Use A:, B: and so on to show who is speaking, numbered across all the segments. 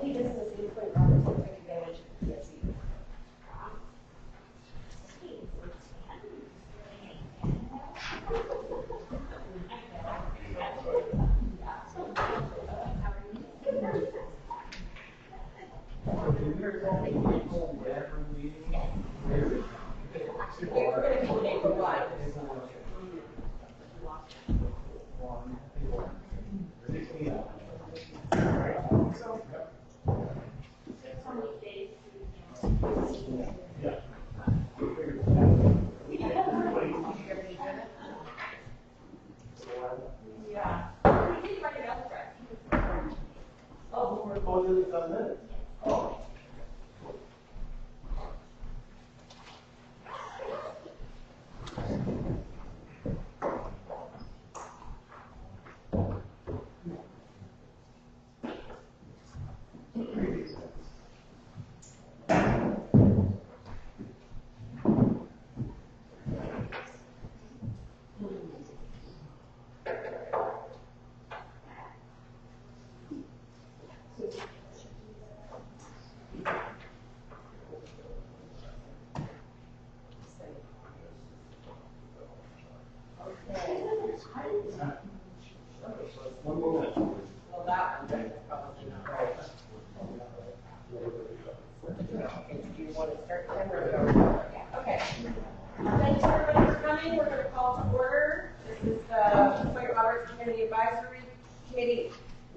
A: only business in Point Roberts will take advantage of the PSC.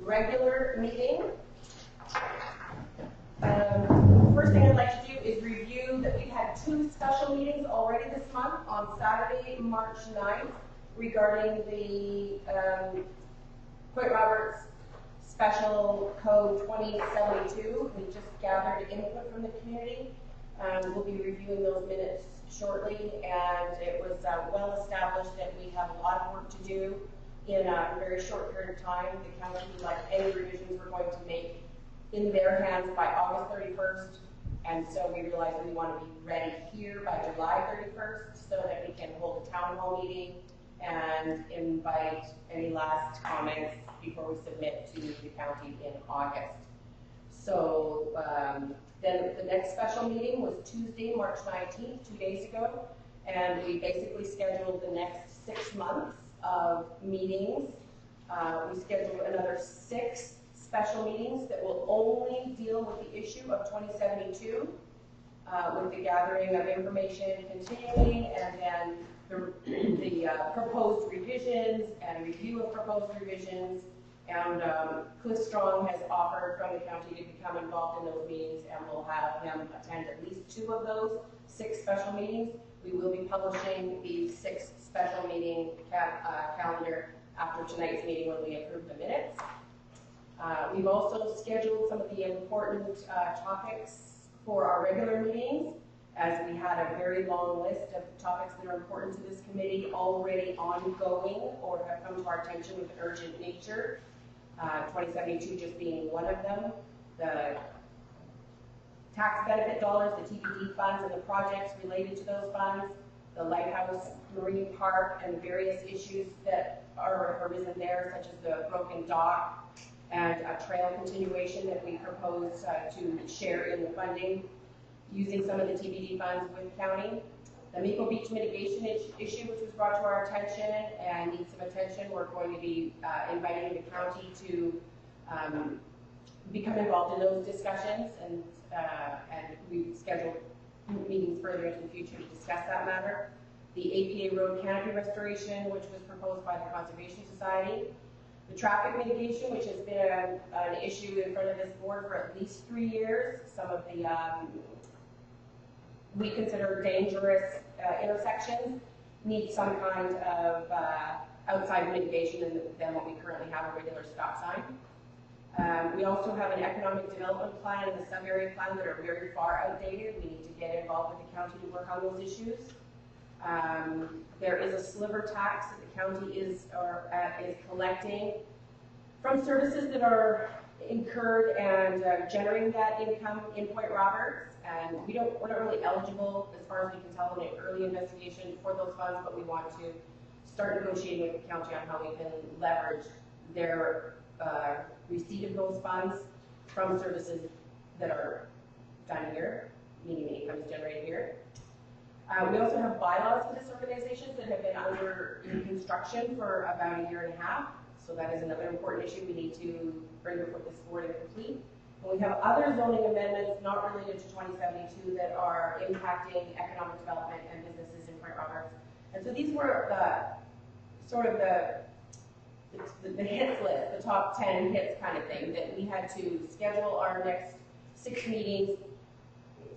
A: Regular meeting. First thing I'd like to do is review that we've had 2 special meetings already this month on Saturday, March 9th, regarding the Point Roberts Special Code 2072. We just gathered input from the community. We'll be reviewing those minutes shortly, and it was well established that we have a lot of work to do in a very short period of time. The county, like any revisions we're going to make, in their hands by August 31st, and so we realized we want to be ready here by July 31st so that we can hold a town hall meeting and invite any last comments before we submit to the county in August. So then the next special meeting was Tuesday, March 19th, 2 days ago, and we basically scheduled the next 6 months of meetings. We scheduled another 6 special meetings that will only deal with the issue of 2072, with the gathering of information continuing, and then the proposed revisions and review of proposed revisions. And Cliff Strong has offered from the county to become involved in those meetings, and we'll have him attend at least 2 of those 6 special meetings. We will be publishing the 6 special meeting calendar after tonight's meeting when we approve the minutes. We've also scheduled some of the important topics for our regular meetings, as we had a very long list of topics that are important to this committee already ongoing or have come to our attention with urgent nature. 2072 just being one of them. The tax benefit dollars, the TBD funds, and the projects related to those funds, the Lighthouse Marine Park, and various issues that are arisen there, such as the broken dock and a trail continuation that we propose to share in the funding using some of the TBD funds with county. The Maple Beach mitigation issue, which was brought to our attention and needs some attention, we're going to be inviting the county to become involved in those discussions, and we've scheduled meetings further into the future to discuss that matter. The APA road canopy restoration, which was proposed by the Conservation Society. The traffic mitigation, which has been an issue in front of this board for at least 3 years. Some of the we consider dangerous intersections need some kind of outside mitigation than what we currently have a regular stop sign. We also have an economic development plan and a sub-area plan that are very far outdated. We need to get involved with the county to work on those issues. There is a sliver tax that the county is collecting from services that are incurred and generating that income in Point Roberts, and we're not really eligible, as far as we can tell, in an early investigation for those funds, but we want to start negotiating with the county on how we can leverage their receipt of those funds. from services that are done here, meaning the income is generated here. We also have bylaws for this organization that have been in construction for about a year and a half. So that is another important issue we need to bring before this board and complete. And we have other zoning amendments not related to 2072 that are impacting economic development and businesses in Point Roberts. And so these were the hits list, the top 10 hits kind of thing that we had to schedule our next 6 meetings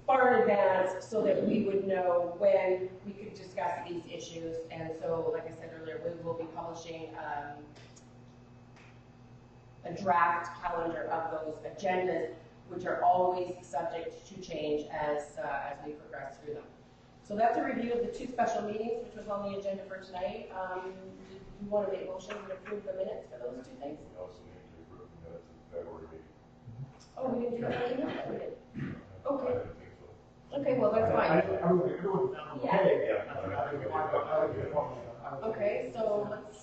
A: far in advance so that we would know when we could discuss these issues. And so, like I said earlier, we will be publishing a draft calendar of those agendas, which are always subject to change as we progress through them. So that's a review of the 2 special meetings, which was on the agenda for tonight. Do you want to make motions and approve the minutes for those 2 things?
B: We also need to approve the minutes of the February meeting.
A: Oh, we didn't do that right now? We did. Okay.
B: I didn't think so.
A: Okay, well, that's fine.
B: Yeah.
A: Okay, so let's,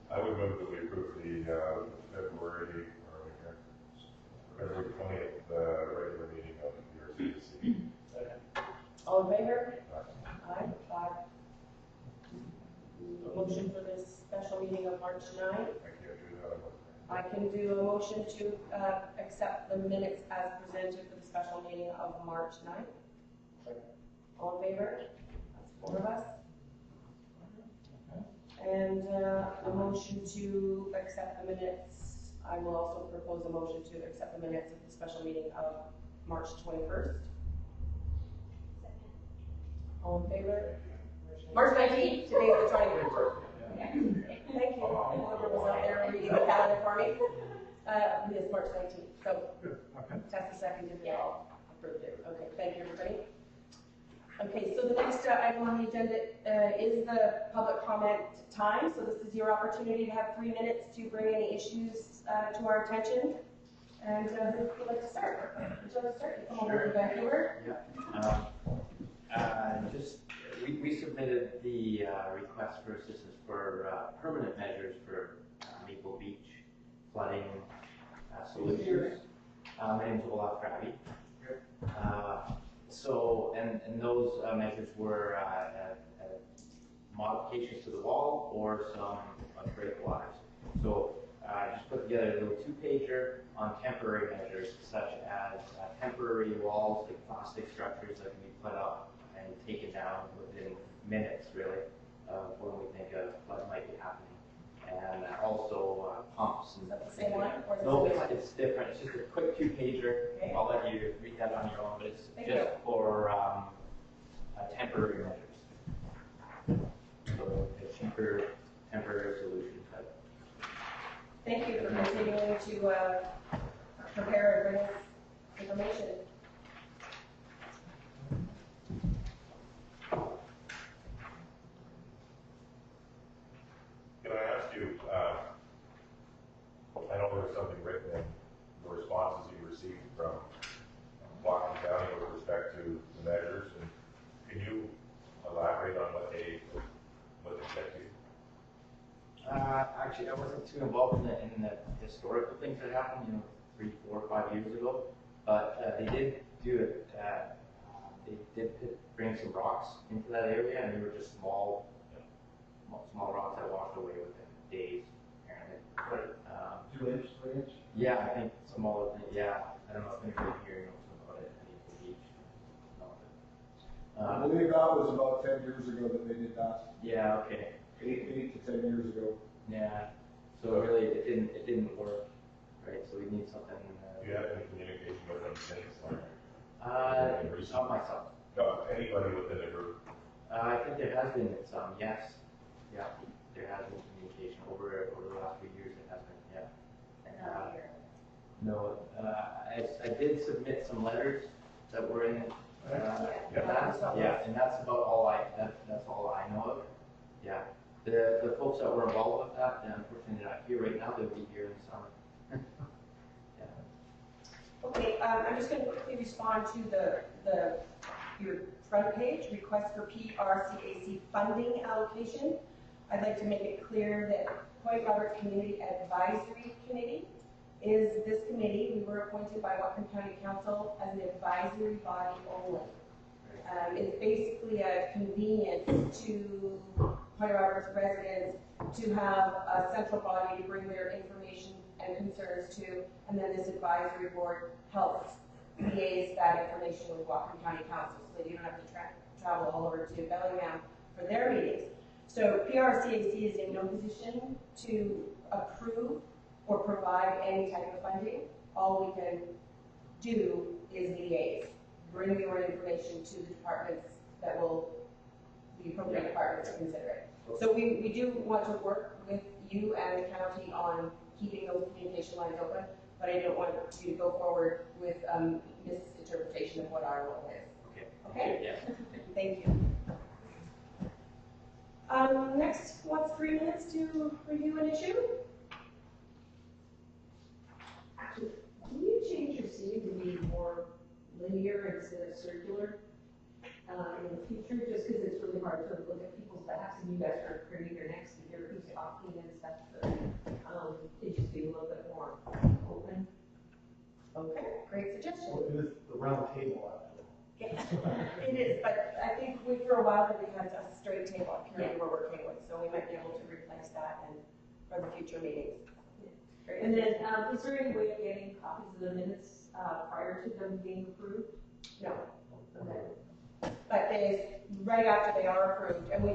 B: I would move that we approve the February 20th regular meeting of the PRCAC.
A: all in favor? Aye. Motion for this special meeting of March 9th.
B: I can't do that.
A: I can do a motion to accept the minutes as presented for the special meeting of March 9th. All in favor? That's 4 of us. And a motion to accept the minutes. I will also propose a motion to accept the minutes of the special meeting of March 21st. All in favor? March 19th, today is the 21st. Thank you. Whoever was out there reading the calendar for me. It's March 19th. So that's the second if you all approved it. Okay, thank you, everybody. Okay, so the next item on the agenda is the public comment time. So this is your opportunity to have 3 minutes to bring any issues to our attention. And who would like to start? Would you like to start? Come on over, Vancouver.
C: Yeah. We submitted the request for assistance for permanent measures for Maple Beach flooding solutions. My name's Olaf Krabby. And those measures were modifications to the wall or some breakaways. So I just put together a little 2-pager on temporary measures, such as temporary walls, like plastic structures that can be put up and taken down within minutes, really, of when we think a flood might be happening. And also pumps.
A: Is that the same one? Or is
C: No,
A: it
C: it's different. It's just a quick 2-pager.
A: Okay.
C: I'll let you read that on your own, but it's
A: Thank
C: just
A: you.
C: for temporary measures. So a cheaper temporary solution.
A: Thank you for continuing to prepare and bring us information.
B: Can I ask you, I know there's something written in the responses you received from Whatcom County with respect to the measures, and can you elaborate on what they said to you?
C: Actually, I wasn't too involved in the historical things that happened, 3, 4, 5 years ago. But they did do it. They did bring some rocks into that area, and they were just small rocks that washed away within days, apparently.
D: 2 inch, 3 inch?
C: Yeah, I think smaller than, yeah. I don't know if anybody here knows about it.
D: I believe that was about 10 years ago that they did that.
C: Yeah, okay.
D: 8 to 10 years ago.
C: Yeah. So really, it didn't work, right? So we need something.
B: Do you have any communication with them since?
C: Not myself.
B: No, anybody within the group?
C: I think there has been some, yes. Yeah, there has been communication over the last few years. It has been, yeah. No, I did submit some letters that were in. Yeah, and that's about all that's all I know of. Yeah, the folks that were involved with that, unfortunately, they're not here right now. They'll be here in the summer. Yeah.
A: Okay, I'm just going to quickly respond to your front page, request for PRCAC funding allocation. I'd like to make it clear that Point Roberts Community Advisory Committee is this committee, we were appointed by Whatcom County Council as an advisory body only. It's basically a convenience to Point Roberts residents to have a central body to bring their information and concerns to, and then this advisory board helps liaise that information with Whatcom County Council, so that you don't have to travel all over to Bellingham for their meetings. So PRCAC is in no position to approve or provide any type of funding. All we can do is liaise, bring your information to the departments that will, the appropriate departments to consider it. So we do want to work with you and the county on keeping those communication lines open, but I don't want you to go forward with misinterpretation of what our role is.
C: Okay.
A: Okay?
C: Yeah.
A: Thank you. Next, what's 3 minutes to review an issue?
E: Actually, can you change your seating to be more linear instead of circular in the future? Just because it's really hard to look at people's backs and you guys are pretty here next to hear who's talking and stuff. So it just be a little bit more open.
A: Okay, great suggestion.
F: Well, it is the round table after.
A: It is, but I think for a while that we had a straight table up here we were working with, so we might be able to replace that and for the future meetings. Great.
E: And then, is there any way of getting copies of the minutes prior to them being approved?
A: No,
E: Okay.
A: but right after they are approved, and we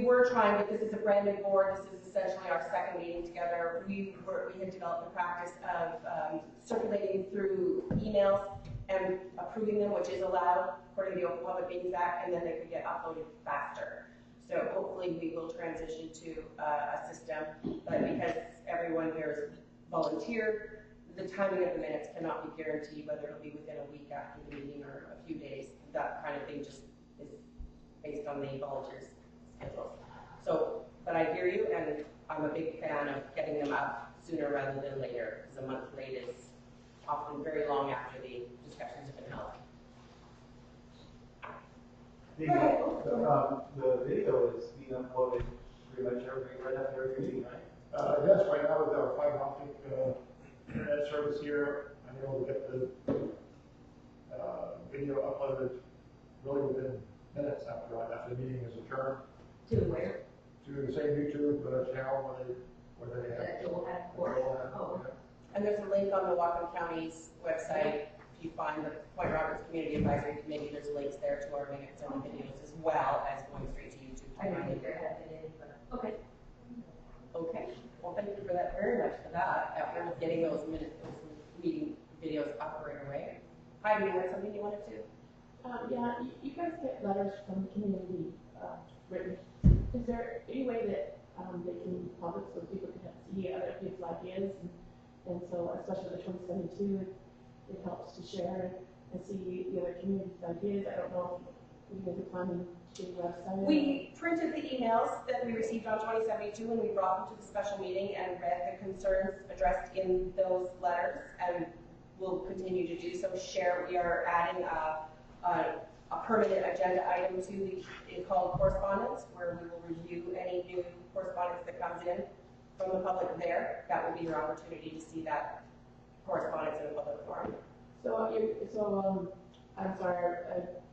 A: were trying, because it's a brand new board, this is essentially our second meeting together, we had developed the practice of circulating through emails and approving them, which is allowed according to the Open Public Meetings Act, and then they could get uploaded faster. So hopefully we will transition to a system, but because everyone here is volunteered, the timing of the minutes cannot be guaranteed, whether it'll be within a week after the meeting or a few days. That kind of thing just is based on the volunteers' schedules. So, but I hear you, and I'm a big fan of getting them up sooner rather than later, because a month late is often very long after the discussions have been held.
F: The video is being uploaded pretty much right after every meeting, right?
D: Yes, right now with our fiber optic internet service here, I'm able to get the video uploaded really within minutes after the meeting is adjourned.
E: To where?
D: To the same YouTube channel where they have.
E: That Joel had before. Oh.
A: And there's a link on the Whatcom County's website. If you find the Point Roberts Community Advisory Committee, there's links there to our minutes and the videos, as well as going straight to YouTube.
E: I didn't think there had been any, but okay.
A: Okay, well, thank you for that, very much for that, after getting those meeting videos up right away. Heidi, you had something you wanted to?
G: Yeah, you guys get letters from the community written. Is there any way that they can be public so people can see other people's ideas? And so, especially the 2072, it helps to share and see the other community's ideas. I don't know if you guys are planning to do a website.
A: We printed the emails that we received on 2072 and we brought them to the special meeting and read the concerns addressed in those letters, and we'll continue to do so. We are adding a permanent agenda item to it's called correspondence, where we will review any new correspondence that comes in from the public there. That will be your opportunity to see that correspondence in a public forum.
G: So I'm sorry,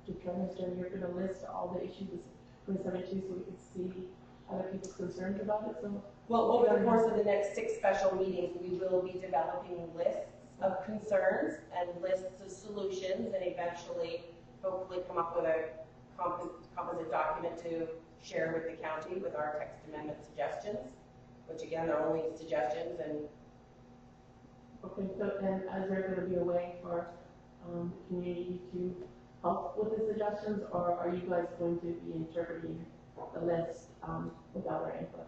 G: to try to understand, you're going to list all the issues from 72 so we can see other people's concerns about it. So,
A: well, over the course of the next 6 special meetings, we will be developing lists of concerns and lists of solutions, and eventually, hopefully, come up with a composite document to share with the county with our text amendment suggestions, which again are only suggestions. And
G: okay, so and is there going to be a way for the community to help with the suggestions, or are you guys going to be interpreting the list without our input?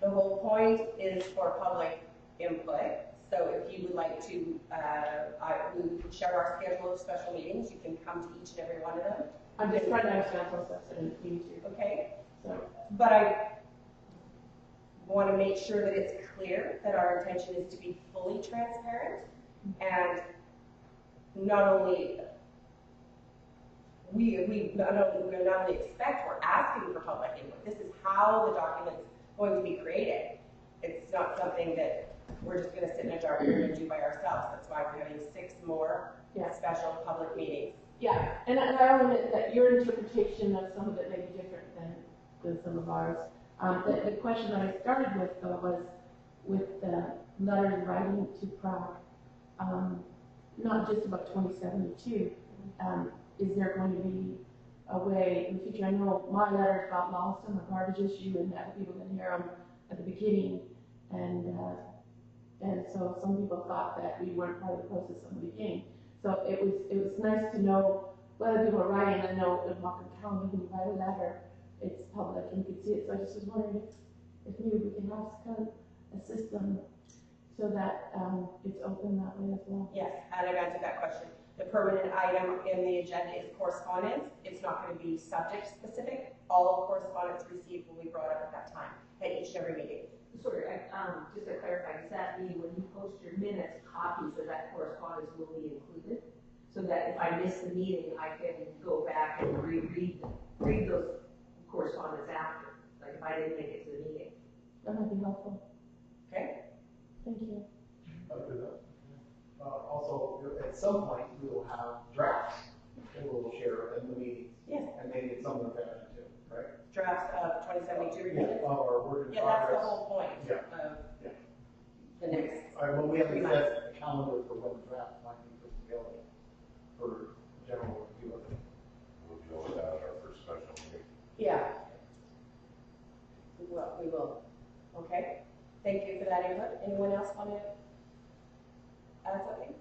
A: The whole point is for public input. So if you would like to, we would share our schedule of special meetings. You can come to each and every one of them.
G: I'm just trying to understand the process and you too.
A: Okay.
G: So,
A: but I want to make sure that it's clear that our intention is to be fully transparent, and not only we not only expect, we're asking for public input. This is how the document's going to be created. It's not something that we're just gonna sit in a dark room and do by ourselves. That's why we're having 6 more
G: Yeah.
A: special public meetings.
G: Yeah, and I will admit that your interpretation of some of it may be different than some of ours. The question that I started with though was with the letters writing to PRCAC, not just about 2072. Is there going to be a way in the future? I know my letters got lost on the garbage issue, and that people didn't hear them at the beginning, and so some people thought that we weren't part of the process from the beginning. So it was nice to know whether people are writing. I know in Whatcom County, when you write a letter, it's public and you can see it. So I just was wondering if maybe we can have kind of a system so that it's open that way as well.
A: Yes, and I've answered that question. The permanent item in the agenda is correspondence. It's not going to be subject specific. All correspondence received will be brought up at that time, at each and every meeting.
E: Sorry, just to clarify, does that mean when you post your minutes, copies of that correspondence will be included? So that if I miss the meeting, I can go back and read those correspondence after, like if I didn't make it to the meeting.
G: That might be helpful.
A: Okay?
G: Thank you.
F: Also, at some point, we will have drafts that we will share in the meetings.
A: Yes.
F: And maybe it's some of the fashion too, right?
A: Drafts of 2072 reviews.
F: Or work in
A: Yeah, that's the
F: progress.
A: whole point
F: Yeah.
A: of
F: Yeah.
A: the next.
F: Well, we haven't
A: 3 months.
F: set a calendar for when the draft might be put together for general review of it.
B: We'll deal with that at our first special meeting.
A: Yeah. We will. Okay. Thank you for that input. Anyone else want to add something?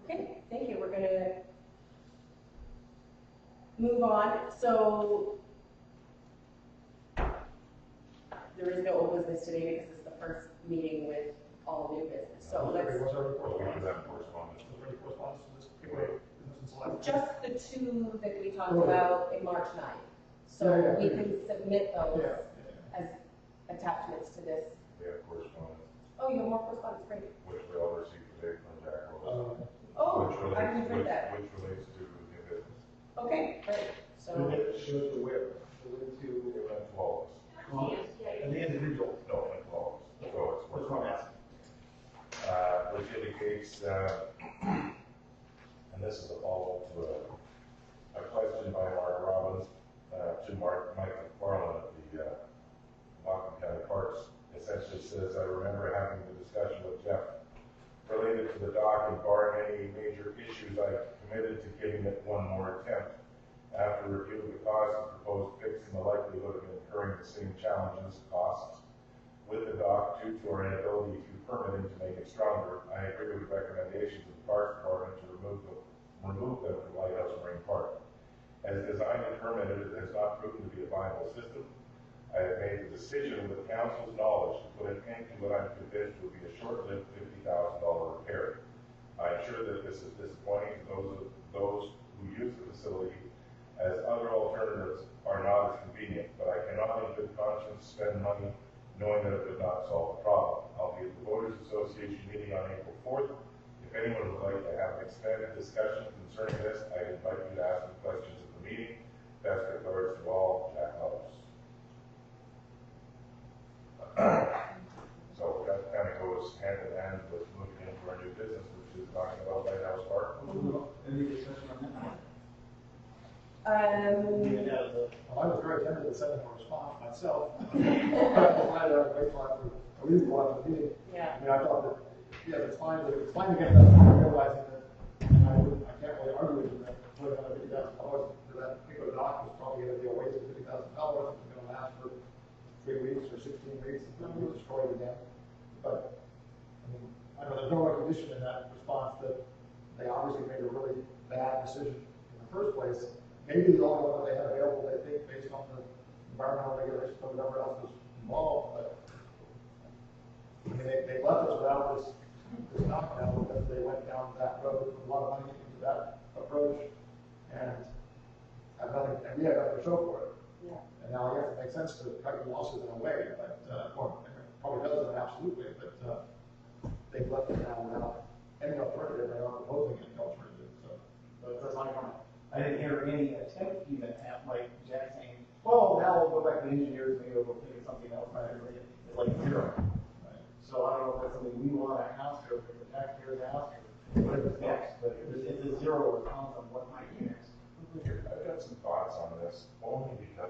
A: Okay, thank you. We're going to move on. So there is no old business today because it's the first meeting with all new business. So let's
D: Was there any
B: Well, we do
D: correspondence?
B: have correspondence.
D: Was there any correspondence to this particular business and select?
A: just the 2 that we talked
D: Oh, yeah.
A: about in March 9th. So
D: Yeah,
A: we
D: yeah.
A: can submit those
D: Yeah.
A: as attachments to this.
B: We have correspondence,
A: Oh, you have more correspondence, great.
B: which we all received today from Jack Rose.
A: Oh,
B: Which
A: I
B: relates-
A: didn't print that.
B: Which relates to new business.
A: Okay, great. So,
F: Shows the where, related to,
B: It went flawless.
F: and the individual.
B: No, it went flawless. So it's correspondence. Virginia Gates, and this is a follow-up to a question by Mark Robbins, to Mike McFarland at the Whatcom County Parks. Essentially says, I remember having the discussion with Jeff related to the dock and barring any major issues, I committed to giving it one more attempt. After review of the cost of proposed fix and the likelihood of incurring the same challenges, costs with the dock due to our inability through permitting to make it stronger, I agree with the recommendations of the Parks Department to remove them from Lighthouse Marine Park. As designed and permitted, it has not proven to be a viable system. I have made the decision with council's knowledge to put an end to what I'm convinced will be a short-lived $50,000 repair. I am sure that this is disappointing to those who use the facility, as other alternatives are not as convenient, but I cannot in good conscience spend money knowing that it would not solve the problem. I'll be at the Voters Association meeting on April 4th. If anyone would like to have an expanded discussion concerning this, I invite you to ask the questions at the meeting. Best regards to all, Jack Ellis. So that kind of goes hand in hand with moving into our new business, which is talking about Lighthouse Park.
F: Any discussion on that?
D: Well, I was very tempted to send them a response myself. I'm glad I was grateful after, I really wanted to meeting.
A: yeah.
D: I mean, I thought that, yeah, it's fine to get that, realizing that, and I can't really argue with that, $250,000 for that particular dock is probably going to be a waste of $50,000. It's going to last for 3 weeks or 16 weeks, and then we'll destroy it again. But, I mean, I know there's no recognition in that response that they obviously made a really bad decision in the first place. Maybe the only one that they had available, they think, based on the environmental regulations or whatever else was involved, but I mean, they left us without this knockdown because they went down that road, put a lot of money into that approach, and have nothing, and we have nothing to show for it.
A: Yeah.
D: And now, yes, it makes sense to cut your losses in a way, but, or it probably doesn't absolutely, but they've left it now without any alternative, they aren't proposing any alternative, so.
F: But that's my comment. I didn't hear any attempt even at, like Jack saying, well, now we'll go back to the engineers, maybe we'll think of something else. I didn't really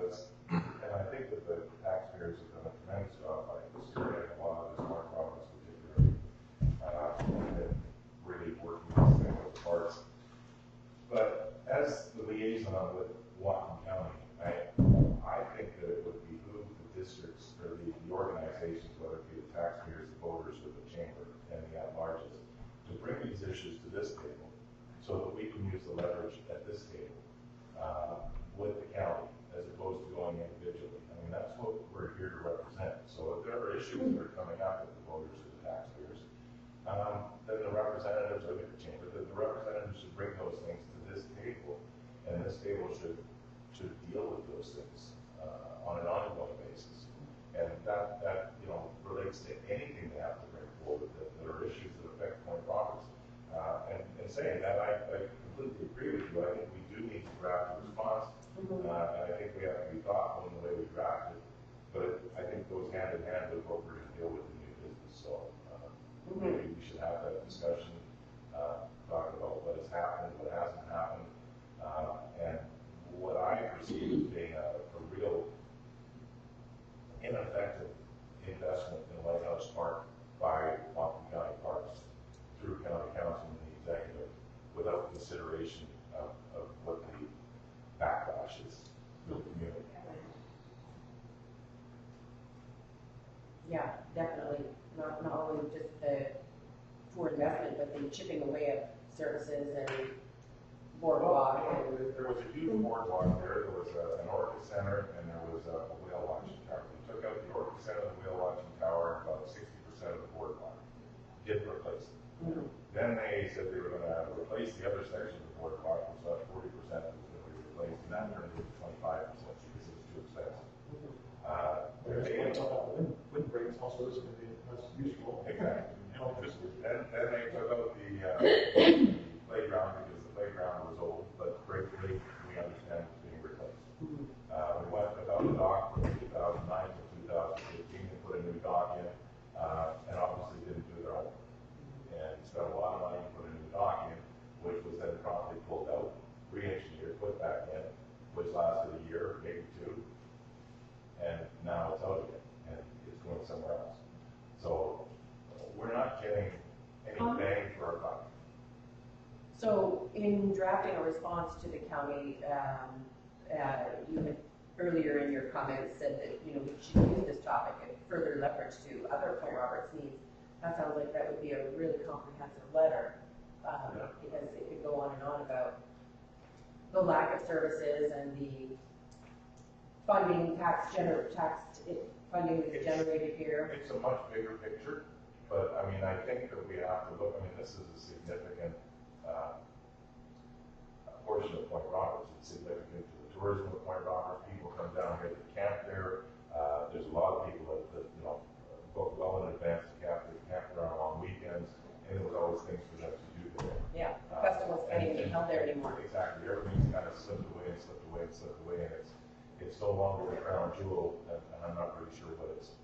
B: because, and I think that the taxpayers have done a tremendous job by steering a lot of this Mark Roberts particularly, and really working this thing with the parts. But as the liaison with Whatcom County, I think that it would behoove the districts or the organizations, whether it be the taxpayers, the voters, or the chamber, and the at-larges, to bring these issues to this table so that we can use the leverage at this table with the county as opposed to going individually. I mean, that's what we're here to represent. So if there are issues that are coming up with the voters or the taxpayers, then the representatives or the chamber, the representatives should bring those things to this table, and this table should deal with those things on an ongoing basis. And that relates to anything they have to bring forward that are issues that affect Point Roberts. And saying that, I completely agree with you. I think we do need to draft a response, and I think we have to be thoughtful in the way we draft it. But I think goes hand in hand with what we're going to deal with in new business. So maybe we should have that discussion, talk about what has happened, what hasn't happened, and what I perceive as being a real ineffective investment in Lighthouse Park by Whatcom County Parks through County Council and the executive without consideration of what the backlash is to the community.
A: Yeah, definitely. Not only just the poor investment, but the chipping away of services and boardwalk.
B: There was a huge boardwalk there. There was an Orca Center and there was a whale watching tower. They took out the Orca Center and the whale watching tower, and about 60% of the boardwalk. Didn't replace it. Then they said they were going to replace the other section of the boardwalk, which was 40% was going to be replaced, and that turned into 25% because it was too expensive.
D: Windbreaks also isn't going to be as useful.
B: Exactly. Then they took out the playground because the playground was old, but gratefully we understand it's being replaced. We went without a dock from 2009 to 2015 and put a new dock in, and obviously didn't do their homework. And spent a lot of money to put a new dock in, which was then promptly pulled out, re-engineered, put back in, which lasted a year, maybe two, and now it's out again, and it's going somewhere else. So we're not getting any bang for our buck.
A: So in drafting a response to the county, you had earlier in your comments said that, we should use this topic and further leverage to other Point Roberts needs. That sounds like that would be a really comprehensive letter, because it could go on and on about the lack of services and the funding funding that's generated here.
B: It's a much bigger picture, but I mean, I think that we have to look, this is a significant portion of Point Roberts. It's significant to the tourism of Point Roberts. People come down here to camp there. There's a lot of people that book well in advance to camp there on weekends, and there was always things for them to do there.
A: Yeah, festivals can't even be held there anymore.
B: Exactly. Everything's kind of slipped away and slipped away and slipped away, and it's no longer the crown jewel, and I'm not really sure what it is.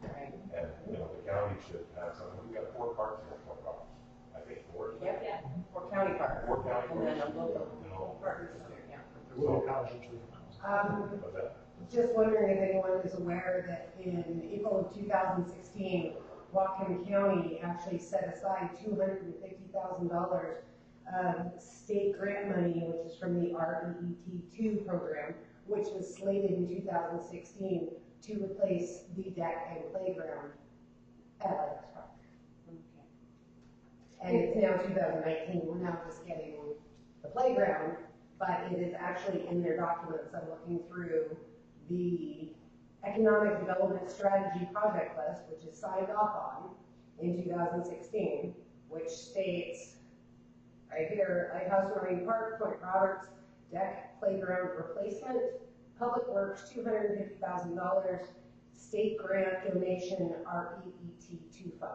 A: Right.
B: And the county should have something. We've got 4 parks here in Point Roberts. I think 4.
A: Yep, yeah. Or county parks.
B: 4 county
A: And then a
B: parks.
A: local park. Yeah.
D: There will be a college entry.
B: What's that?
H: Just wondering if anyone is aware that in April of 2016, Whatcom County actually set aside $250,000 of state grant money, which is from the REET2 program, which was slated in 2016 to replace the deck and playground at Lighthouse Park. And it's now 2019, we're now just getting the playground, but it is actually in their documents. I'm looking through the Economic Development Strategy Project List, which is signed off on in 2016, which states right here, Lighthouse Marine Park, Point Roberts, deck, playground replacement, Public Works, $250,000, state grant donation, REET2 fund.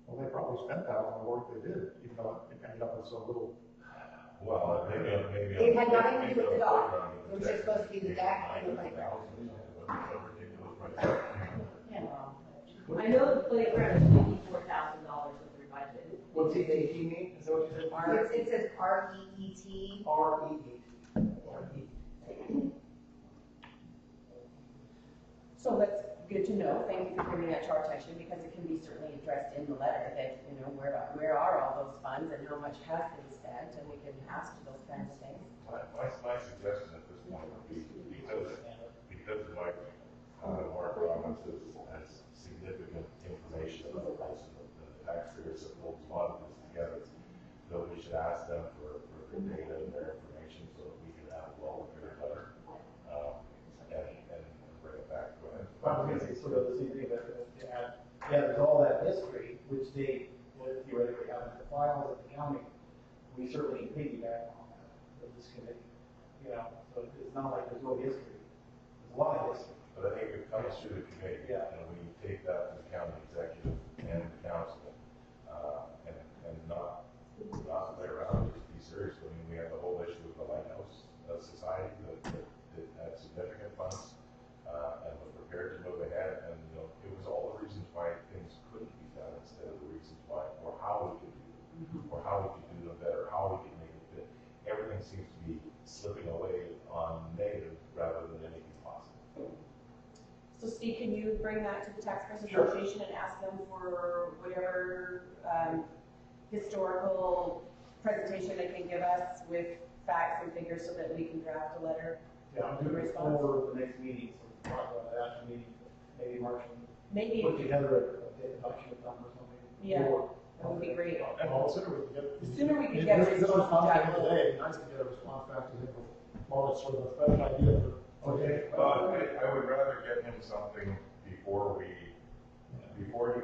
D: Well, they probably spent that on the work they did, even though it ended up with so little.
B: Well, maybe.
H: It had nothing to do with the dock. It was just supposed to be the deck and the playground.
E: I know the playground is $54,000 with their budget.
F: What's the AT mean? Is that what you said?
H: It says REET.
F: REET.
A: So that's good to know. Thank you for bringing that to our attention, because it can be certainly addressed in the letter that, you know, where are all those funds and how much has been spent, and we can ask those kinds of things.
B: My suggestion at this point would be, because my province has significant information about this, and the taxpayers that holds a lot of this together, so we should ask them for their data and their information so that we can have a well-prepared letter, and bring it back to it.
F: I was gonna say sort of the same thing, but to add, yeah, there's all that history, which they theoretically have in the files of the county. We certainly piggyback on that with this committee, you know, so it's not like there's no history. There's a lot of history.
B: But I think it comes through the committee,
F: Yeah.
B: and we take that to the county executive and the council, and not play around, just be serious. I mean, we have the whole issue of the Lighthouse Society that had significant funds, and was prepared to move ahead, and, you know, it was all the reasons why things couldn't be done instead of the reasons why, or how we could do them, or how we could do them better, how we could make it fit. Everything seems to be slipping away on negative rather than anything positive.
A: So Steve, can you bring that to the Taxpayers
F: Sure.
A: Association and ask them for whatever historical presentation they can give us with facts and figures so that we can draft a letter?
F: Yeah, I'm doing it for the next meeting, so we'll talk about that after meeting, maybe March,
A: Maybe,
F: put together a document on or something.
A: Yeah.
F: Or-
A: that would be great.
D: Well, the sooner we can get.
A: The sooner we can
D: If
A: get
D: this
A: it
D: is a response
A: to
D: to him today, it'd be nice to get a response back to him before it's sort of a fresh idea for, okay.
B: Well, I would rather get him something before he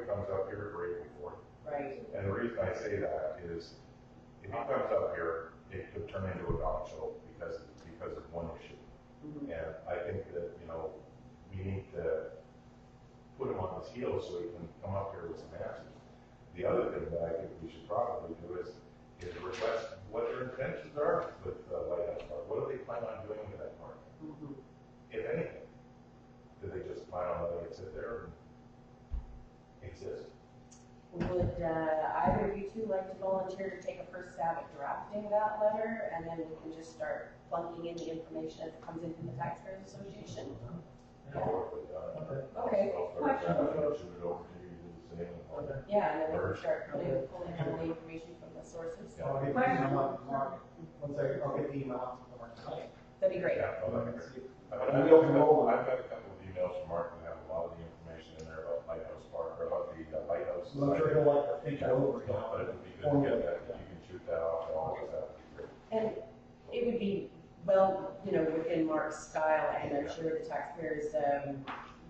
B: comes up here for April 4th.
A: Right.
B: And the reason I say that is, if he comes up here, it could turn into a dog show because of one issue.
A: Mhm.
B: And I think that, you know, we need to put him on his heels so he can come up here with some answers. The other thing that I think we should probably do is request what their intentions are with the Lighthouse Park. What do they plan on doing with that park?
A: Mhm.
B: If anything? Do they just plan on letting it sit there and exist?
A: Would either of you two like to volunteer to take a first stab at drafting that letter, and then we can just start plunking in the information as it comes into the Taxpayers Association? Okay.
B: I'll start drafting and shoot it over to you, do the same.
A: Yeah, and then we can start pulling all the information from the sources.
F: I'll get the email out to Mark, I'll get the email out to Mark tonight.
A: That'd be great.
B: Yeah, well, that'd be great.
F: And we'll roll it.
B: I've got a couple of emails from Mark that have a lot of the information in there about Lighthouse Park, or about the Lighthouse.
F: I'm sure he'll like to think it over.
B: But it would be good to get that, if you can shoot that off to all of us, that would be great.
A: And it would be, well, you know, within Mark's style, and I'm sure the taxpayers'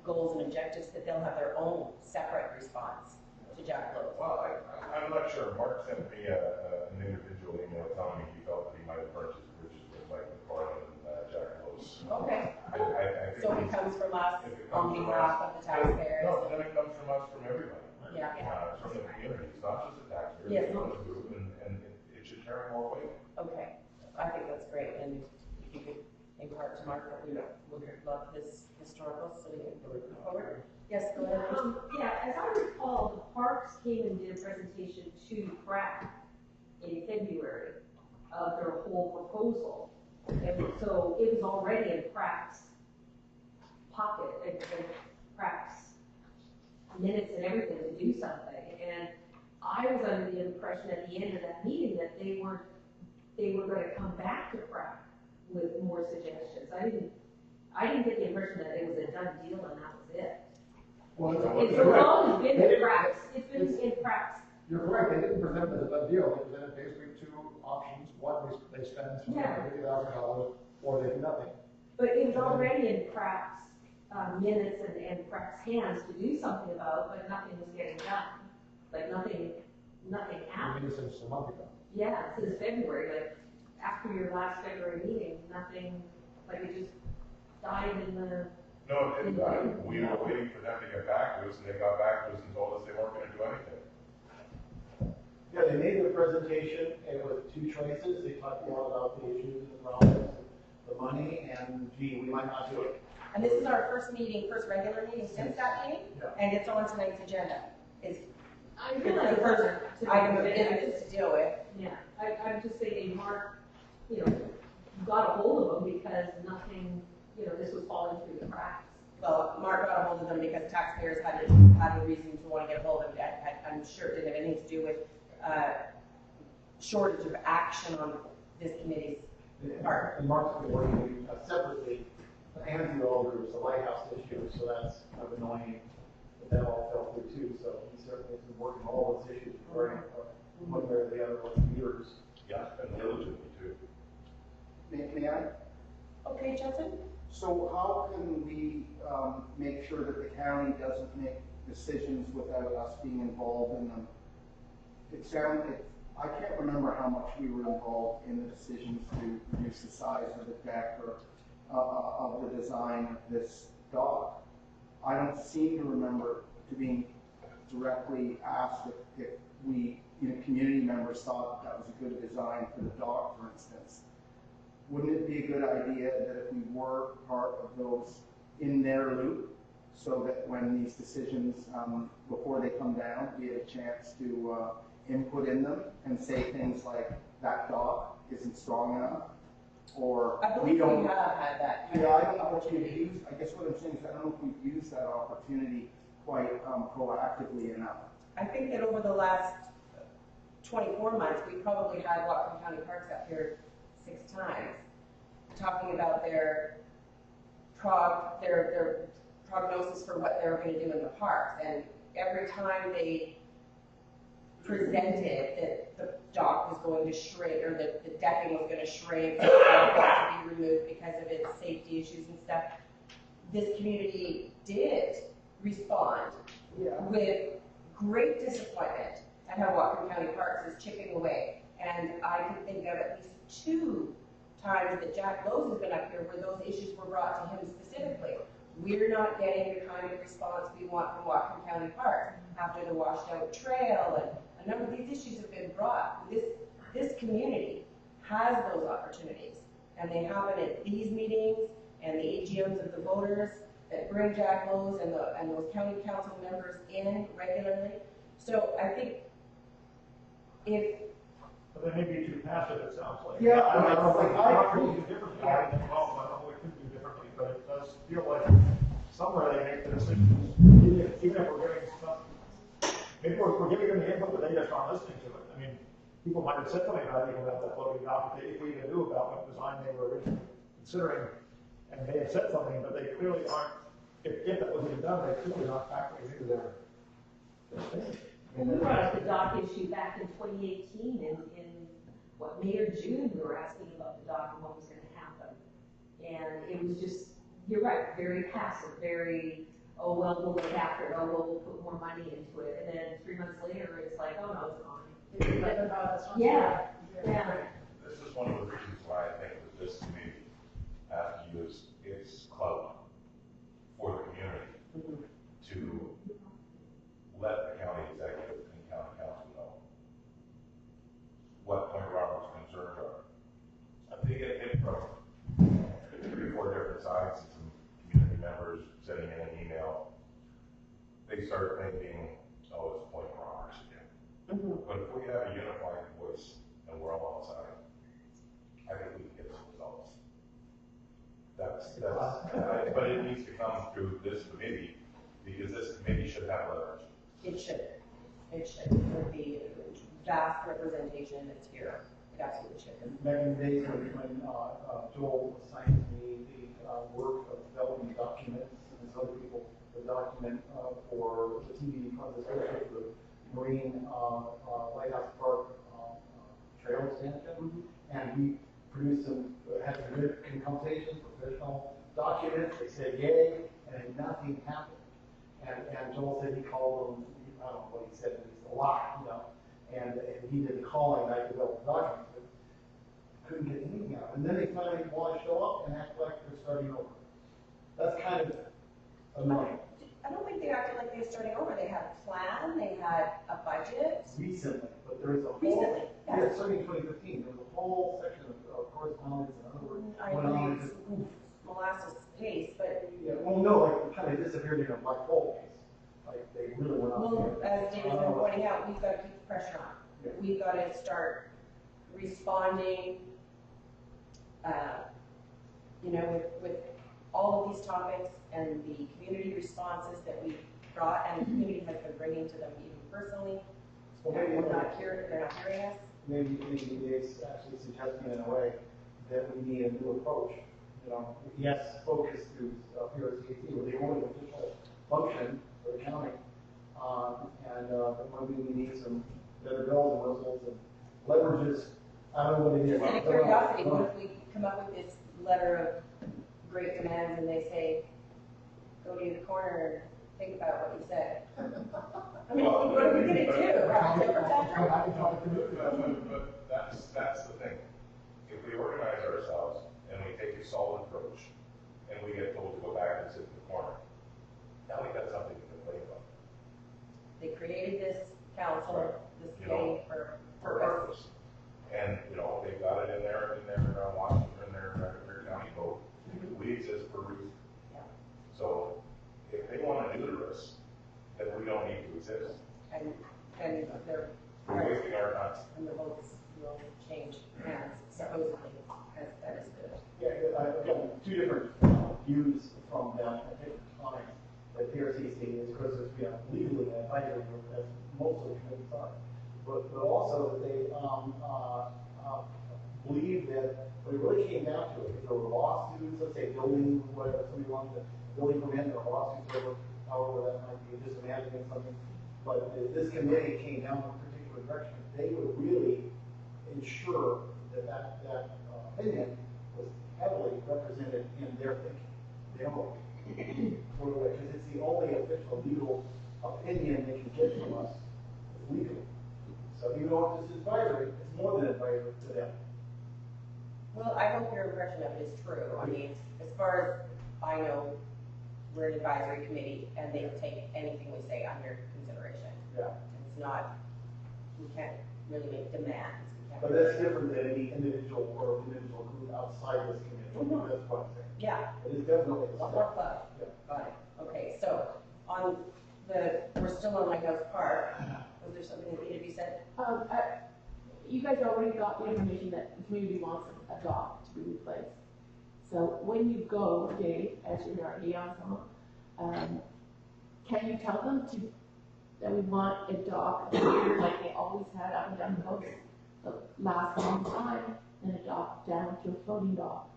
A: goals and objectives, that they'll have their own separate response to Jack Lowe's.
B: Well, I'm not sure. Mark sent me an individual email telling me he felt that he might have purchased bridges with Mike McFarland and Jack Lowe's.
A: Okay.
B: I think
A: So it comes from us on behalf of the taxpayers.
B: No, then it comes from us, from everybody.
A: Yeah.
B: From the community, it's not just the taxpayers.
A: Yes.
B: It's a group, and it should carry more weight.
A: Okay, I think that's great, and if you could impart to Mark that we would love his historical, so we can move forward. Yes, go ahead.
E: Yeah, as I recall, the parks came and did a presentation to PRCAC in February of their whole proposal. And so it was already in PRCAC's pocket, and PRCAC's minutes and everything to do something. And I was under the impression at the end of that meeting that they were going to come back to PRCAC with more suggestions. I didn't get the impression that it was a done deal and that was it.
D: Well,
E: It's always been in PRCAC. It's been in PRCAC.
D: You're correct, they didn't present it as a done deal, they presented basically two options. One, they spend $50,000, or they do nothing.
E: But it was already in PRCAC's minutes and PRCAC's hands to do something about, but nothing was getting done. Like nothing
D: I
E: happened.
D: mean, since a month ago.
E: Yeah, since February, like after your last February meeting, nothing, like it just died in the.
B: No, it didn't die. We were waiting for them to get back to us, and they got back to us and told us they weren't gonna do anything.
F: Yeah, they made their presentation, and with two choices, they talked a lot about the issues and the problems, the money, and gee, we might not do it.
A: And this is our first regular meeting since that meeting,
F: Yeah.
A: and it's on tonight's agenda. It's
E: I
A: the
E: realize
A: first
E: that.
A: item of business to deal with.
E: Yeah, I'm just thinking, Mark, got a hold of them because nothing, this was falling through the cracks.
A: well, Mark got a hold of them because taxpayers had a reason to want to get a hold of them. I'm sure it didn't have anything to do with shortage of action on this committee's part.
D: And Mark's been working separately to handle all the lighthouse issue, so that's kind of annoying that all fell through too. So he certainly has been working on all those issues regarding one way or the other over the years.
B: Yeah, and diligently too.
I: May I?
A: Okay, Justin?
I: So how can we make sure that the county doesn't make decisions without us being involved in them? I can't remember how much we were involved in the decisions to reduce the size of the deck or of the design of this dock. I don't seem to remember to being directly asked if we, community members thought that was a good design for the dock, for instance. Wouldn't it be a good idea that if we were part of those in their loop, so that when these decisions, before they come down, we had a chance to input in them and say things like, that dock isn't strong enough, or
A: I believe we have had that.
I: Yeah, I don't know if we've used, I guess what I'm saying is I don't know if we've used that opportunity quite proactively enough.
A: I think that over the last 24 months, we probably had Whatcom County Parks up here 6 times, talking about their prognosis for what they were going to do in the parks. And every time they presented that the dock was going to shrink, or that the decking was going to shrink, or to be removed because of its safety issues and stuff, this community did respond with great disappointment at how Whatcom County Parks is chipping away. And I can think of at least 2 times that Jack Lowe's has been up here where those issues were brought to him specifically. We're not getting the kind of response we want from Whatcom County Parks after the washed out trail, and a number of these issues have been brought. This community has those opportunities, and they happen at these meetings and the AGMs of the voters that bring Jack Lowe's and those county council members in regularly. So I think if
D: But they may be too passive, it sounds like.
I: Yeah,
D: I don't know,
I: like,
D: I agree differently. I don't know, we could do differently, but it does feel like somewhere they make the decisions, even if we're giving stuff, maybe we're giving them the input, but they just aren't listening to it. I mean, people might have said something about even about that floating dock, if we even knew about what design they were originally considering, and they had said something, but they clearly aren't, if that was even done, they clearly aren't factoring into their thinking.
E: Well, we brought up the dock issue back in 2018, in May or June, we were asking about the dock and what was going to happen. And it was just, you're right, very passive, very, oh, well, we'll look after it, oh, well, we'll put more money into it. And then 3 months later, it's like, oh, no, it's gone. Yeah.
B: This is one of the reasons why I think that this committee has to use its clout for the community to let the county executive and county council know what Point Robert's concerns are. I'm taking it from 3 or 4 different sides, and some community members sending in an email. They start thinking, oh, it's Point Roberts again. But if we have a unified voice and we're all on side, I think we can get some results. But it needs to come through this committee, because this committee should have leverage.
A: it should. With the vast representation that's here, it absolutely should.
D: Back in the days when Joel assigned me the work of developing documents, and there's other people, the document for the TV conversation for the Marine Lighthouse Park trail expansion, and we produced some, had some good consultations, professional documents. They said yay, and nothing happened. And Joel said he called them, I don't know what he said, but it's a lot, and he did the calling, and I developed the documents, but couldn't get anything out. And then they finally want to show up and act like they're starting over. That's kind of annoying.
A: I don't think they acted like they were starting over. They had a plan, they had a budget.
D: Recently, but there was a whole,
A: Recently, yes.
D: yeah, starting in 2015, there was a whole section of correspondence and other work.
A: I
D: went on
A: agree,
D: just-
A: molasses pace, but
D: Yeah, well, no, like it kind of disappeared in a black hole case. Like they really went on.
A: well, as David's been pointing out, we've got to keep the pressure on.
D: Yeah.
A: We've got to start responding, with all of these topics and the community responses that we got and the community has been bringing to them even personally.
F: Well,
A: And
F: maybe,
A: they're not hearing us.
F: maybe it's actually suggesting in a way that we need a new approach. You know, yes, focus through PRCAC, where the only official function for the county. And maybe we need some better bells and whistles and leverages. I don't know what it is.
A: Just out of curiosity, what if we come up with this letter of great demands and they say, go to the corner and think about what you said? I mean, what are we gonna do? Have a temper tantrum?
B: But that's the thing. If we organize ourselves and we take a solid approach and we get told to go back and sit in the corner, now we got something to complain about.
A: They created this council, this
B: You know,
A: committee for
B: For
A: purpose.
B: purpose. And, you know, they've got it in their Washington, their county code. We exist for a reason.
A: Yeah.
B: So if they want to neuter us, then we don't need to exist.
A: And they're,
B: We're wasting our time.
A: and the votes will change hands supposedly, as that is good.
F: Yeah, I've got two different views from them at different times. That PRCC is, of course, it's, legally an advisory group, as most of the committees are. But also that they believe that when it really came down to it, if there were lawsuits, let's say building, whatever, somebody wanted a building permit or lawsuits, however that might be, just imagining something. But if this committee came down in a particular direction, they would really ensure that opinion was heavily represented in their thinking. They don't, because it's the only official legal opinion they can get from us legally. So even though it's advisory, it's more than advisory to them.
A: Well, I hope your impression of it is true. I mean, as far as I know, we're an advisory committee and they take anything we say under consideration.
F: Yeah.
A: It's not, we can't really make demands. We can't
F: But that's different than any individual or individual group outside this committee.
A: Mhm.
F: That's what I'm saying.
A: Yeah,
F: It is definitely a
A: one
F: step.
A: more club.
F: Yeah.
A: Got it. Okay, so on we're still on Lighthouse Park. Was there something that needed to be said?
G: You guys already got the information that the community wants a dock to be replaced. So when you go, Dave, as your liaison, can you tell them that we want a dock here like they always had up and down the coast the last long time, and a dock down to a floating dock?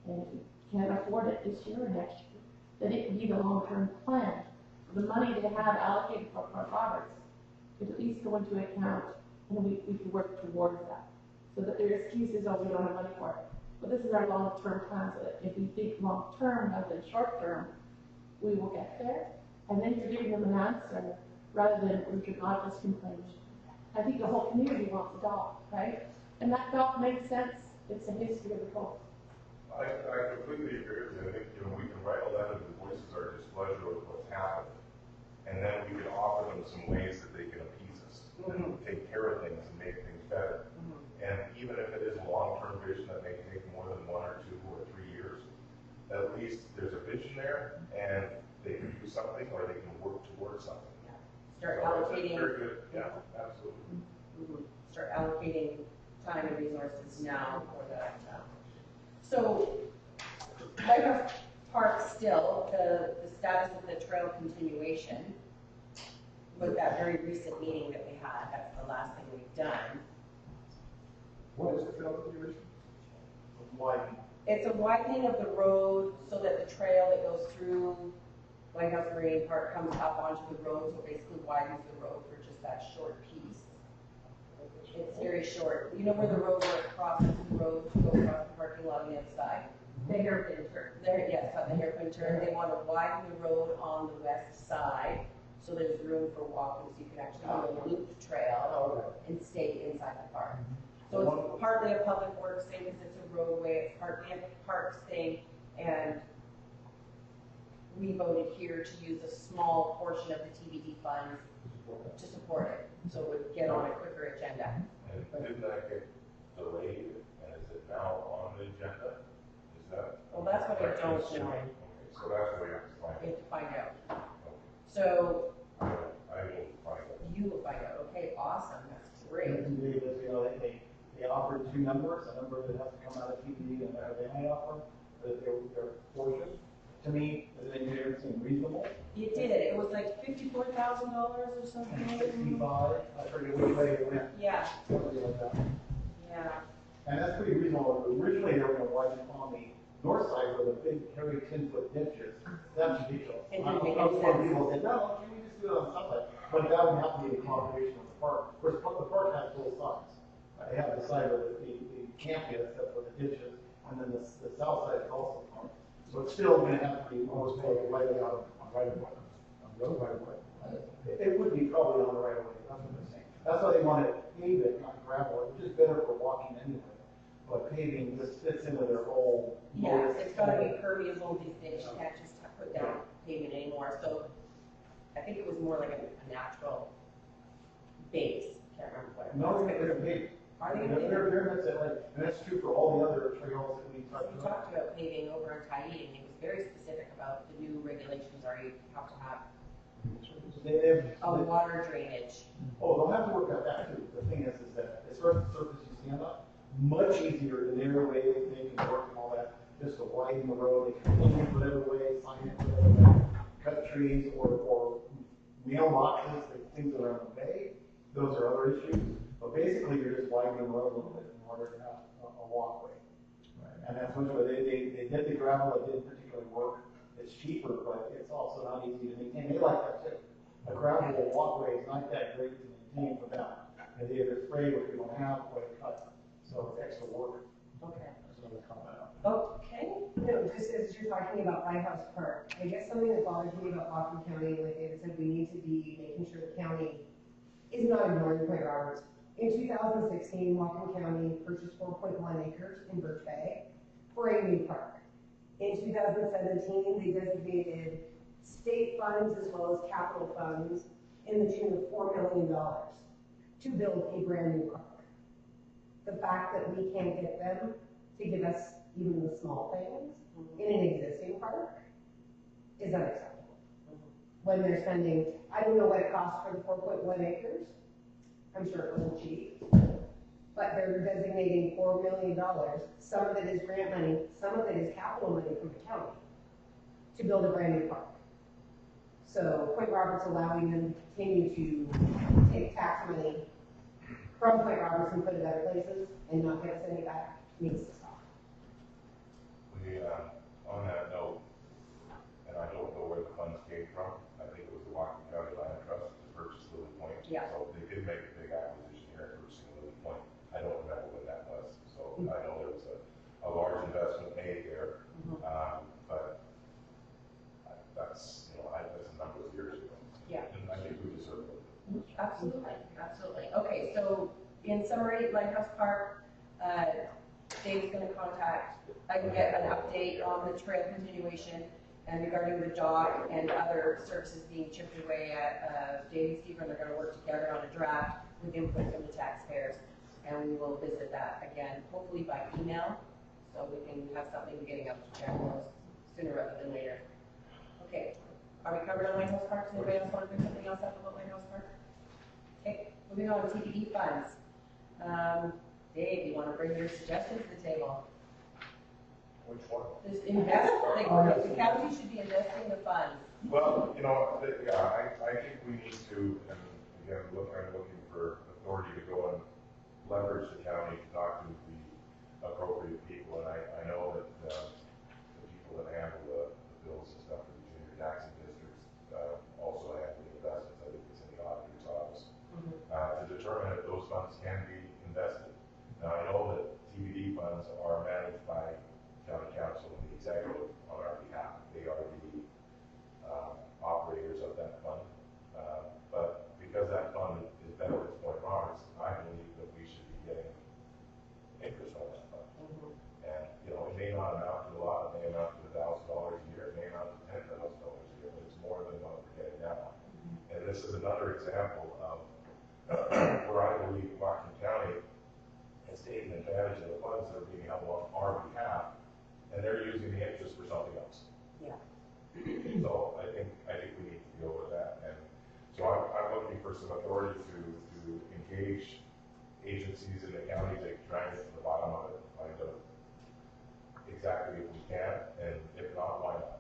G: And if you can't afford it this year or next year, then it can be the long-term plan. The money they have allocated for Port Roberts could at least go into account, and we could work towards that. So that their excuse is, oh, we don't have money for it. But this is our long-term plan, so that if we think long-term rather than short-term, we will get there. And then you're giving them an answer rather than you're not just complaining. I think the whole community wants a dock, right? And that dock makes sense. It's a history of the coast.
B: I completely agree with you. I think, we can write a letter that voices our displeasure with what's happened. And then we can offer them some ways that they can appease us and take care of things and make things better. And even if it is a long-term vision that may take more than 1 or 2 or 3 years, at least there's a vision there and they can do something or they can work towards something.
A: Start
B: So
A: allocating.
B: Very good, yeah, absolutely.
A: Start allocating time and resources now for that. So, Lighthouse Park still, the status of the trail continuation with that very recent meeting that we had, that's the last thing we've done.
D: What is the trail configuration?
F: Why?
A: It's a widening of the road so that the trail that goes through Lighthouse Marine Park comes up onto the road, so it basically widens the road for just that short piece. It's very short. You know where the road where it crosses the road to go across the parking lot on the other side? The hairpin turn. There, yes, at the hairpin turn. They want to widen the road on the west side so there's room for walking, so you can actually do a looped trail and stay inside the park. So it's partly a public works thing because it's a roadway, it's partly a parks thing, and we voted here to use a small portion of the TBD funds to support it, so it would get on a quicker agenda.
B: And didn't that get delayed and is it now on the agenda? Is that?
A: Well, that's what I don't know.
B: Okay, so that's what we have to find
A: We
B: out.
A: have to find out.
B: Okay.
A: So
B: I will find out.
A: you will find out. Okay, awesome, that's great.
F: And they offered 2 numbers, a number that has to come out of TBD and they may offer their portion.
A: something?
D: 65, I forget which way it went,
A: Yeah,
D: something like that.
A: yeah.
D: And that's pretty reasonable. Originally, they were gonna widen on the north side where the big, hairy 10-foot ditch is. That's ridiculous.
A: It didn't make
D: I
A: any
D: know some
A: sense.
D: people said, no, can we just do it on the south side? But that would have to be a cooperation with the park. Of course, the park has both sides. They have the side where the camp is, that's where the ditch is, and then the south side is also the park. So it's still gonna have to be almost right out on right of way, on the road right of way. It would be probably on the right of way, that's what they're saying. That's why they want to pave it, not gravel, which is better for walking anyway. But paving just fits into their whole.
A: Yeah, it's gotta be permeable these days, you can't just put down pavement anymore, so I think it was more like a natural base, can't remember what it was.
D: No, they're gonna pave.
A: Are they gonna pave?
D: That's it, like, and that's true for all the other trails that we talked
A: We
D: about.
A: talked about paving over in Tyee, and he was very specific about the new regulations are you have to have a water drainage.
D: Oh, they'll have to work out that too. The thing is that as far as the surface you stand on, much easier in their way they can work and all that, just to widen the road, they can clean it whatever way, sign it whatever way, cut trees or mailboxes, things around the way. Those are other issues. But basically, you're just widening the road a little bit in order to have a walkway. Right. And that's much where they did the gravel, it didn't particularly work. It's cheaper, but it's also not easy to maintain. They like that too. A gravel walkway is not that great to maintain for them. And they either spray, which we don't have, or they cut. So it's extra work.
A: Okay.
D: That's another comment.
A: Okay.
H: No, just as you're talking about Lighthouse Park, I guess something that bothers me about Whatcom County, like David said, we need to be making sure the county is not ignoring Point Roberts. In 2016, Whatcom County purchased 4.1 acres in Birch Bay for a new park. In 2017, they designated state funds as well as capital funds in the tune of $4 million to build a brand new park. The fact that we can't get them to give us even the small things in an existing park is unacceptable. When they're spending, I don't know what it costs for the 4.1 acres. I'm sure it wasn't cheap, but they're designating $4 million. Some of it is grant money, some of it is capital money from the county to build a brand new park. So Point Roberts allowing them to continue to take tax money from Point Roberts and put it other places and not give us any back needs to stop.
B: We, on that note, and I don't know where the funds came from, I think it was the Whatcom County Land Trust to purchase Lily Point.
A: Yeah.
B: So they did make a big acquisition here purchasing Lily Point. I don't remember when that was, so I know there was a large investment made there. But that's, that's a number of years ago.
A: Yeah.
B: And I think we deserve it.
A: Absolutely, absolutely. Okay, so in summary, Lighthouse Park, Dave's gonna contact, I can get an update on the trail continuation and regarding the dock and other services being chipped away at, Dave and Stephen are gonna work together on a draft with input from the taxpayers. And we will visit that again, hopefully by email, so we can have something getting up to channels sooner rather than later. Okay, are we covered on Lighthouse Park? Does anybody else want to bring something else up about Lighthouse Park? Okay, moving on to TPD funds. Dave, you want to bring your suggestions to the table?
B: Which one?
A: Just invest, like, the county should be investing the funds.
B: Well, I think we need to, and again, I'm looking for authority to go and leverage the county to talk to the appropriate people, and I know that the people that handle the bills and stuff for the junior taxing districts also handle the investments. I think it's in the auditor's office to determine if those funds can be invested. Now, I know that TBD funds are managed by county council and the executive on our behalf. They are the operators of that fund, but because that fund is benefits Point Roberts, I believe that we should be getting interest on that fund. And it may not amount to a lot. It may amount to $1,000 a year. It may amount to $10,000 a year, but it's more than what we're getting now. And this is another example of where I believe Whatcom County has taken advantage of the funds that are being held on our behalf, and they're using the interest for something else.
A: Yeah.
B: So I think we need to deal with that, and so I'm looking for some authority to engage agencies in the county to try and get to the bottom of it, find out exactly if we can, and if not, why not.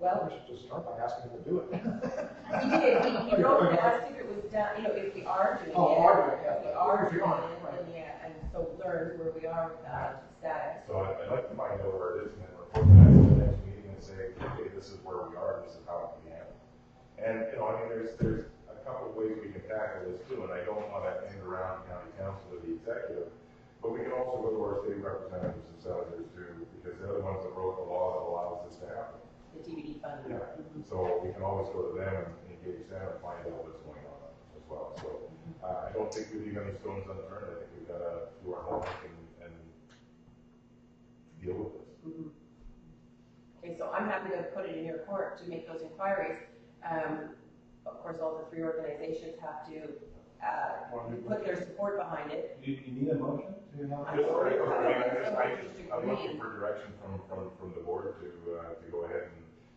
A: Well,
D: We should just start by asking them to do it.
A: he did, he wrote and asked if it was done, you know, if we are doing it.
D: Oh, are doing it, yeah.
A: If we are
D: If we
A: doing
D: are,
A: it,
D: right.
A: then yeah, and so learn where we are with that status.
B: So I'd like to find out where it is and then report back to the next meeting and say, okay, this is where we are, this is how it can be handled. And, you know, I mean, there's a couple of ways we can tackle this too, and I don't want to end around county council or the executive, but we can also go to our state representatives and senators too, because they're the ones that wrote the law that allows this to happen.
A: The TBD fund.
B: Yeah, so we can always go to them and engage them and find out what's going on as well. So I don't think we leave any stones unturned. I think we've got to do our homework and deal with this.
A: Mhm. Okay, so I'm happy to put it in your court to make those inquiries. Of course, all the three organizations have to put their support behind it.
F: You need a motion to have?
B: I'm looking for direction from the board to go ahead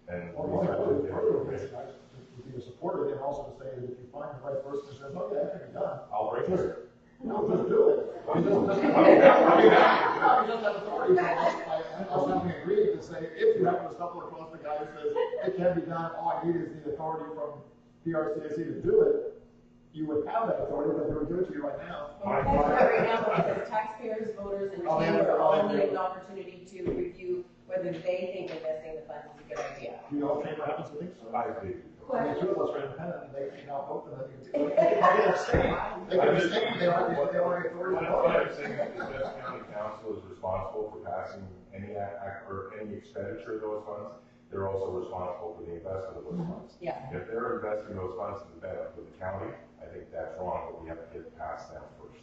B: and
D: Well, one of the further ways, guys, would be to support it and also to say that if you find the right person who says, oh, yeah, that can be done,
B: I'll break
D: just,
B: it.
D: no, just do it. I mean, just, he doesn't have authority, so I also have to agree to say, if you happen to stumble across the guy who says, it can be done, all I need is the authority from PRCAC to do it, you would have that authority, but they would give it to you right now.
A: Well, we can't do that right now because taxpayers, voters, and
D: Oh, yeah,
A: chamber
D: oh,
A: all
D: yeah.
A: need an opportunity to review whether they think investing the funds is a good idea.
D: Do you know if chamber happens to think so?
B: I do.
D: I mean, two of us are independent, and they can now vote for that. They can abstain, they can abstain, they don't have the authority to
B: What
D: vote.
B: I'm saying is the Dutchess County Council is responsible for passing any act or any expenditure of those funds. They're also responsible for the investment of those funds.
A: Yeah.
B: If they're investing those funds to the benefit of the county, I think that's wrong, but we have to get past them first.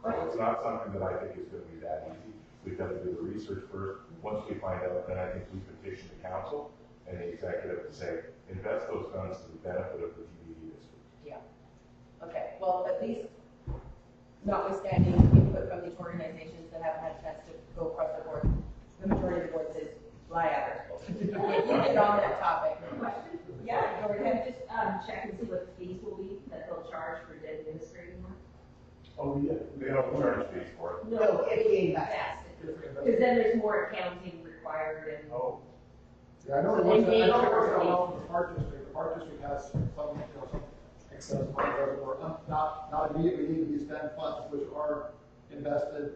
B: So it's not something that I think is going to be that easy. We've got to do the research first. Once we find out, then I think we petition the council and the executive to say, invest those funds to the benefit of the TBD district.
A: Yeah. Okay, well, at least notwithstanding input from these organizations that haven't had a chance to go across the board, the majority of the board says, fly at her. Keep it on that topic.
E: Question?
A: Yeah, go ahead.
E: Just, check and see what the fees will be that they'll charge for administrating them.
F: Oh, yeah.
B: They don't charge fees for it.
H: No, if we invest.
E: Because then there's more accounting required and.
F: Oh.
D: Yeah, I know it works, I know it works out well for the park district. The park district has some, some excess money or not immediately need to be spent funds which are invested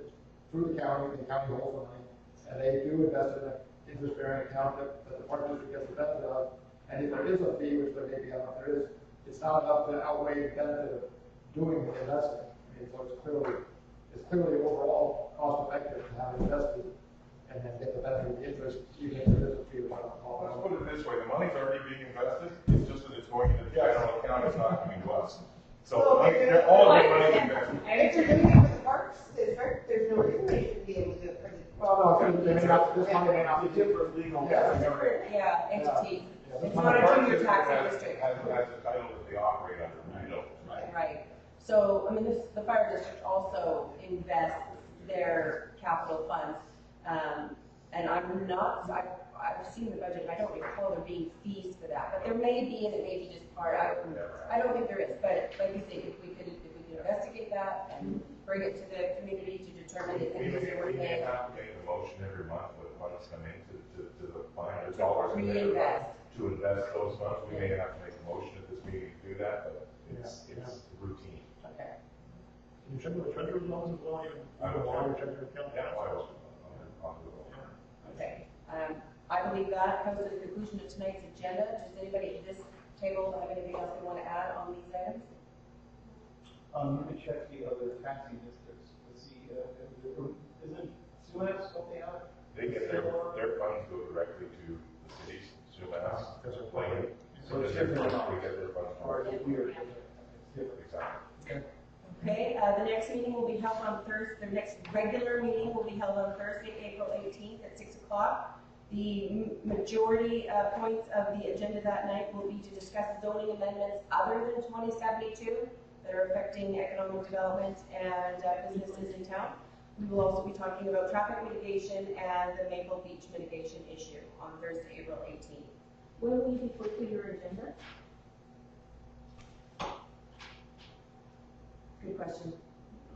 D: through the county holds the money. And they do invest in an interest-bearing account that the park district gets the benefit of. And if there is a fee, which there may be, I don't know if there is, it's not enough to outweigh the benefit of doing the investing. I mean, so it's clearly overall cost effective to have invested and then get the benefit of the interest, even if there is a fee, which I don't call
B: Let's
D: it.
B: put it this way, the money's already being invested, it's just that it's going into the general account, it's not coming to us. So all of the money is invested.
H: If you're doing it for the parks district, there's no reason they shouldn't be able to do it for the.
D: Well, no, they may not, this money may not be
F: Different legal.
D: Yeah.
A: Yeah, entity.
D: Yeah,
A: It's
D: this
A: not a
D: money-
A: junior tax
B: Has
A: district.
B: a title that they operate under, you know.
A: Right. So, I mean, the fire district also invests their capital funds. And I've seen the budget, and I don't recall there being fees for that, but there may be, and it may be just part of it. I don't think there is, but like you say, if we could investigate that and bring it to the community to determine if it is worth
B: We may
A: paying.
B: have to make a motion every month with funds come into the $500 in there.
A: Reinvest.
B: To invest those funds, we may have to make a motion at this meeting to do that, but it's routine.
A: Okay.
D: Can you check with the treasurer's office as well, even while you're checking your account?
B: Yeah, I will. I'll do it.
A: Okay. I believe that comes to the conclusion of tonight's agenda. Does anybody at this table have anything else they want to add on these items?
F: Let me check the other taxing districts to see, isn't Suez what they have?
B: They get their funds go directly to the cities, Sumas, Plain.
F: So it's
B: They
F: different.
B: get their funds.
F: Or is it weird? It's different.
B: Exactly.
A: Okay, the next meeting will be held on Thursday, the next regular meeting will be held on Thursday, April 18th at 6 o'clock. The majority points of the agenda that night will be to discuss zoning amendments other than 2072 that are affecting economic development and businesses in town. We will also be talking about traffic mitigation and the Maple Beach mitigation issue on Thursday, April 18th.
E: When will you be posting your agenda?
A: Good question.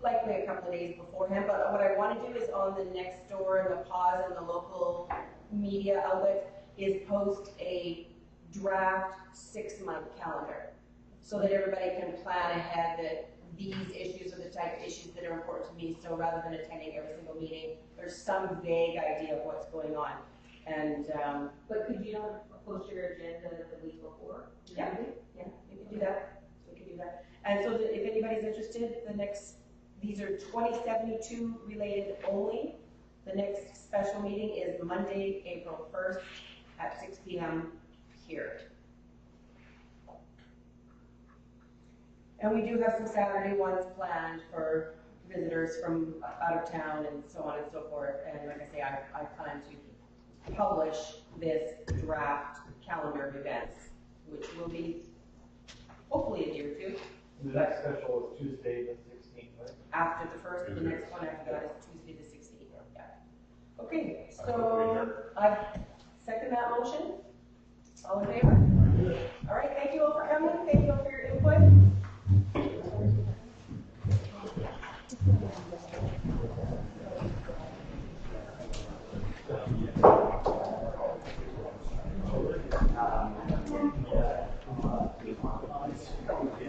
A: Likely a couple of days beforehand, but what I want to do is on the next door and the pause and the local media outlets, is post a draft 6-month calendar so that everybody can plan ahead that these issues are the type of issues that are important to me. So rather than attending every single meeting, there's some vague idea of what's going on. And
E: But could you not post your agenda the week before?
A: Yeah.
E: Yeah.
A: we can do that. We can do that. And so that if anybody's interested, these are 2072 related only. The next special meeting is Monday, April 1st at 6 p.m. here. And we do have some Saturday ones planned for visitors from out of town and so on and so forth. And like I say, I plan to publish this draft calendar of events, which will be hopefully a day or two.
C: The next special is Tuesday the 16th, right?
A: After the first, the next one after that is Tuesday the 16th. Yeah. Okay, so I second that motion. All in favor? All right, thank you all for coming. Thank you all for your input.